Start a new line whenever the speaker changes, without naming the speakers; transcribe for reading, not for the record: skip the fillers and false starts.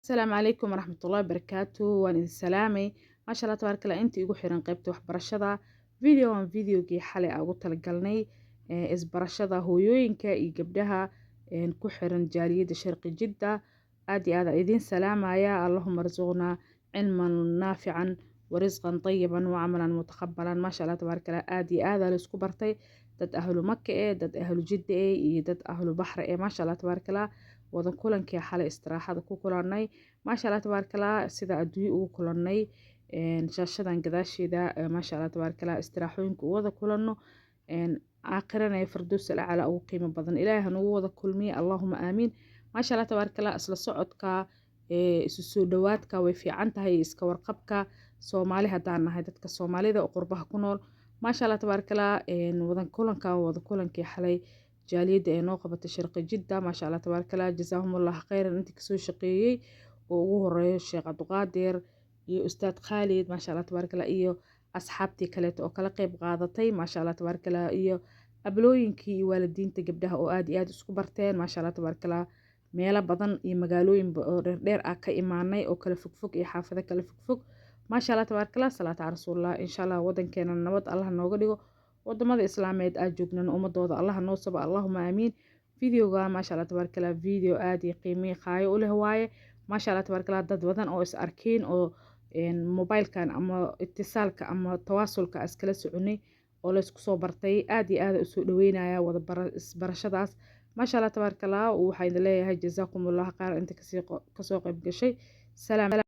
السلام عليكم ورحمة الله وبركاته وأنا السلامي ما شاء الله تبارك الله أنت igu xiran qaybta waxbarashada videogii xalay aan ugu talagalnay isbarashada hooyooyinka iyo gabdhaha ku xiran jaaliyada sharqi jidda aad iyo aad aan idin salaamaya allahuma arzuqna cilman naafican warisqan طيبا وعملا متقبلا ما شاء الله تبارك الله aad iyo aad la isku bartay dad ahlu maka dad ahlu jidda iyo dad ahlu baxr ما شاء الله تبارك الله wada kulankii xalay istiraaxada ku kulannay maasha Allah tabaaraka Allah sida adduunyo ugu kulannay shaashadan gadaasheeda maasha Allah tabaaraka Allah istiraaxooyinka wada kulanno aakhirana firdaws al-aala ugu qiimo badan ilaahay nagu wada kulmiye allahumma aamiin maasha Allah tabaaraka Allah isla socodka isu soo dhawaadka way fiican tahay iska warqabka Soomaali hadaan nahay dadka Soomaalida oo qurbaha ku nool maasha Allah tabaaraka Allah wada kulankii xalay jaaliyada ee noo qabatay sharqi jidda maasha Allah tabaaraka Allah jazaahumullahu khayran intii kasoo shaqeeyay oo ugu horeeyo Sheekh Abduqaadir iyo Ustaad Khalid maasha Allah tabaaraka Allah iyo asxaabtii kale oo kala qayb qaadatay maasha Allah tabaaraka Allah iyo ablooyinkii iyo waalidiinta gabdhaha oo aad iyo aad isku barteen maasha Allah tabaaraka Allah meelo badan iyo magaalooyin oo dheer ah ka imaanay oo kala fogfog iyo xaafado kala fogfog maasha Allah tabaaraka Allah salaatu ala rasuulillah insha Allah wadankeena nabad Allah nooga dhigo wadamada islaameed aad joognana ummadooda Allah noo saba allahumma aamiin videoga maasha Allah tabaaraka Allah video aad iyo qiimo qaayo u leh waaye maasha Allah tabaaraka Allah dad badan oo is arkeen oo mobilkan ama ittisaalka ama tawaasulka iskala soconay oo la isku soo bartay aad iyo aad u soo dhaweynaya wada barashadaas maasha Allah tabaaraka Allah waxaan leeyahay jazaakumullahu khayran inta kasoo qayb gashay salaam